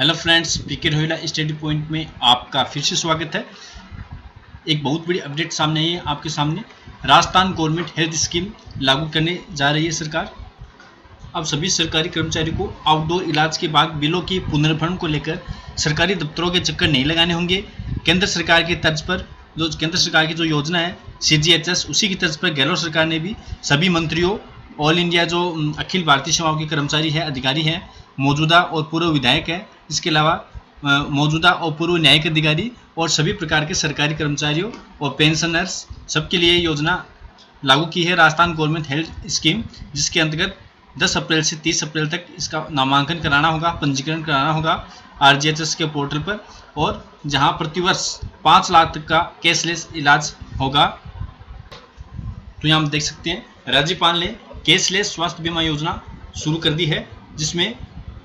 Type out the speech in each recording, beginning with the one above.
Hello friends, पीके Rohilla study point में आपका फिर से स्वागत है। एक बहुत बड़ी अपडेट सामने आई है आपके सामने। राजस्थान गवर्नमेंट हेल्थ स्कीम लागू करने जा रही है सरकार। अब सभी सरकारी कर्मचारियों को आउटडोर इलाज के बाद बिलों के पुनर्भरण को लेकर सरकारी दफ्तरों के चक्कर नहीं लगाने होंगे। केंद्र सरकार की तर्ज पर केंद्र सरकार की जो योजना है CGHS, उसी की तर्ज पर गहलोत सरकार ने भी सभी मंत्रियों, ऑल इंडिया जो अखिल भारतीय सेवाओं के कर्मचारी हैं, अधिकारी हैं, मौजूदा और पूर्व विधायक हैं, इसके अलावा मौजूदा और पूर्व न्यायिक अधिकारी और सभी प्रकार के सरकारी कर्मचारियों और पेंशनर्स सबके लिए योजना लागू की है राजस्थान गवर्नमेंट हेल्थ स्कीम, जिसके अंतर्गत 10 अप्रैल से 30 अप्रैल तक इसका नामांकन कराना होगा, पंजीकरण कराना होगा RGHS के पोर्टल पर, और जहां प्रतिवर्ष 5 लाख तक का कैशलेस इलाज होगा। तो यहाँ हम देख सकते हैं राज्यपाल ने कैशलेस स्वास्थ्य बीमा योजना शुरू कर दी है, जिसमें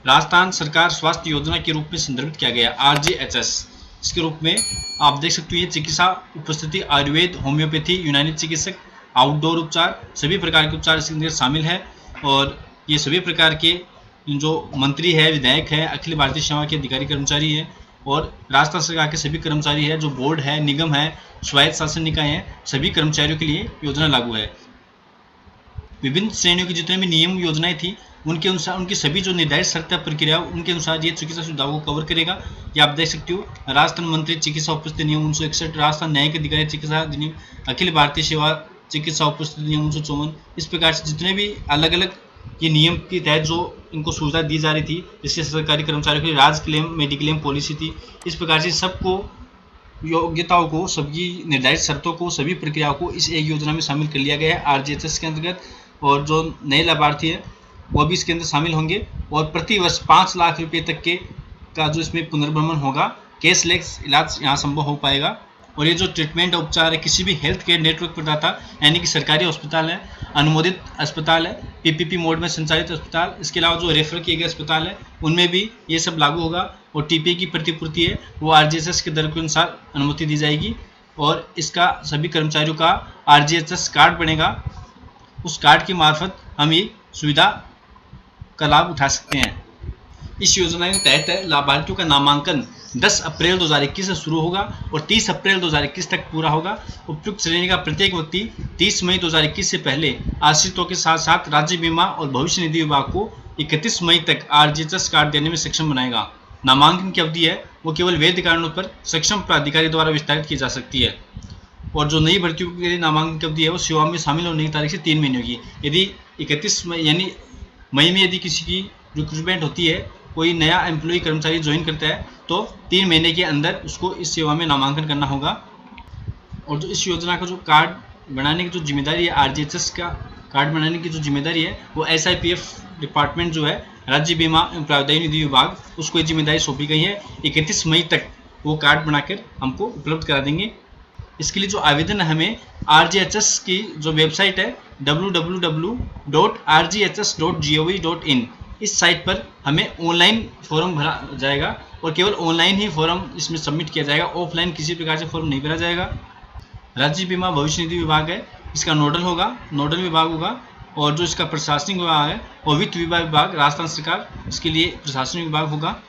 राजस्थान सरकार स्वास्थ्य योजना के रूप में संदर्भित किया गया RGHS। इसके रूप में आप देख सकते हैं चिकित्सा उपस्थिति, आयुर्वेद, होम्योपैथी, यूनानी चिकित्सक, आउटडोर उपचार, सभी प्रकार के उपचार इसके अंदर शामिल है। और ये सभी प्रकार के जो मंत्री है, विधायक है, अखिल भारतीय सेवा के अधिकारी कर्मचारी है और राजस्थान सरकार के सभी कर्मचारी है, जो बोर्ड है, निगम है, स्वायत्त शासन निकाय है, सभी कर्मचारियों के लिए योजना लागू है। विभिन्न श्रेणियों की जितने भी नियम योजनाएं थी उनके अनुसार उनकी सभी जो निर्धारित शर्त प्रक्रिया उनके अनुसार ये चिकित्सा सुविधाओं को कवर करेगा। ये आप देख सकते हो राजस्थान मंत्री चिकित्सा उपस्थिति नियम 1961, राजस्थान न्यायिक अधिकारी चिकित्सा अधिनियम, अखिल भारतीय सेवा चिकित्सा उपस्थिति नियम 1954। इस प्रकार से जितने भी अलग अलग ये नियम के तहत जो इनको सुविधा दी जा रही थी, जिससे सरकारी कर्मचारियों के लिए राज क्लेम, मेडिक्लेम पॉलिसी थी, इस प्रकार से सबको योग्यताओं को, सभी निर्धारित शर्तों को, सभी प्रक्रियाओं को इस एक योजना में शामिल कर लिया गया है RGHS के अंतर्गत। और जो नए लाभार्थी हैं वो भी इसके अंदर शामिल होंगे और प्रति वर्ष 5 लाख रुपए तक के का जो इसमें पुनर्भरण होगा, कैशलेस इलाज यहाँ संभव हो पाएगा। और ये जो ट्रीटमेंट उपचार है किसी भी हेल्थ केयर नेटवर्क प्रदाता, यानी कि सरकारी अस्पताल है, अनुमोदित अस्पताल है, PPP मोड में संचालित अस्पताल, इसके अलावा जो रेफर किए गए अस्पताल है उनमें भी ये सब लागू होगा। और TPA की प्रतिपूर्ति है वो RGHS के दर के अनुसार अनुमति दी जाएगी और इसका सभी कर्मचारियों का RGHS कार्ड बनेगा। उस कार्ड के मार्फत हम ये सुविधा का लाभ उठा सकते हैं। इस योजना के तहत लाभार्थियों का नामांकन 10 अप्रैल 2021 से शुरू होगा और 30 अप्रैल 2021 तक पूरा होगा। उपयुक्त श्रेणी का प्रत्येक व्यक्ति 30 मई 2021 से पहले आश्रितों के साथ साथ राज्य बीमा और भविष्य निधि विभाग को 31 मई तक RGHS कार्ड देने में सक्षम बनाएगा। नामांकन की अवधि है वो केवल वैध कारणों पर सक्षम प्राधिकारी द्वारा विस्तारित की जा सकती है। और जो नई भर्तियों के लिए नामांकन की अवधि है वो सेवा में शामिल होने की तारीख से 3 महीने होगी। यदि 31 मई यानी मई में यदि किसी की रिक्रूटमेंट होती है, कोई नया एम्प्लॉय कर्मचारी ज्वाइन करता है, तो 3 महीने के अंदर उसको इस सेवा में नामांकन करना होगा। और जो इस योजना का जो कार्ड बनाने की जो जिम्मेदारी है, RGHS का कार्ड बनाने की जो जिम्मेदारी है वो SIPF डिपार्टमेंट जो है, राज्य बीमा एवं प्रावधायी निधि विभाग, उसको ये जिम्मेदारी सौंपी गई है। 31 मई तक वो कार्ड बनाकर हमको उपलब्ध करा देंगे। इसके लिए जो आवेदन है हमें RGHS की जो वेबसाइट है www.rghs.gov.in, इस साइट पर हमें ऑनलाइन फॉर्म भरा जाएगा और केवल ऑनलाइन ही फॉर्म इसमें सबमिट किया जाएगा, ऑफलाइन किसी प्रकार से फॉर्म नहीं भरा जाएगा। राज्य बीमा भविष्य निधि विभाग है, इसका नोडल विभाग होगा और जो इसका प्रशासनिक विभाग है और वित्त विभाग राजस्थान सरकार, इसके लिए प्रशासनिक विभाग होगा।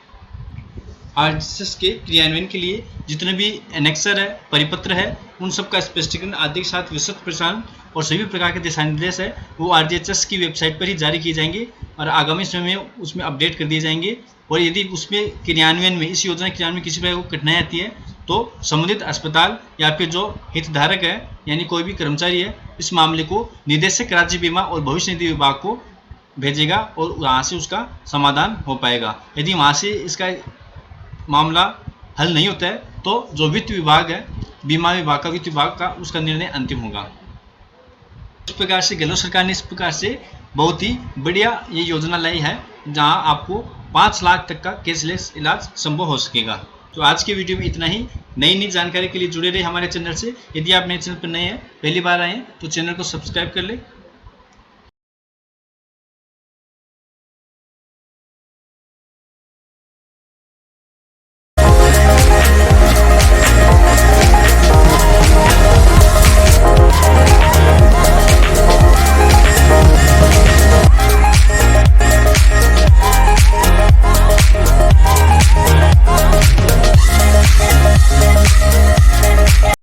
RGHS के क्रियान्वयन के लिए जितने भी एनेक्सर है, परिपत्र है, उन सब का स्पष्टीकरण आदि के साथ विस्तृत प्रसारण और सभी प्रकार के दिशा निर्देश है वो RGHS की वेबसाइट पर ही जारी किए जाएंगे और आगामी समय में उसमें अपडेट कर दिए जाएंगे। और यदि उसमें क्रियान्वयन में, इस योजना क्रियान्वयन में किसी प्रकार को कठिनाई आती है तो संबंधित अस्पताल या फिर जो हितधारक है यानी कोई भी कर्मचारी है, इस मामले को निदेशक राज्य बीमा और भविष्य निधि विभाग को भेजेगा और वहाँ से उसका समाधान हो पाएगा। यदि वहाँ से इसका मामला हल नहीं होता है तो जो वित्त विभाग है, बीमा विभाग का, वित्त विभाग का, उसका निर्णय अंतिम होगा। इस प्रकार से गहलोत सरकार ने इस प्रकार से बहुत ही बढ़िया ये योजना लाई है, जहां आपको 5 लाख तक का कैशलेस इलाज संभव हो सकेगा। तो आज के वीडियो में इतना ही। नई जानकारी के लिए जुड़े रहे हमारे चैनल से। यदि आप मेरे चैनल पर नए हैं, पहली बार आए हैं, तो चैनल को सब्सक्राइब कर ले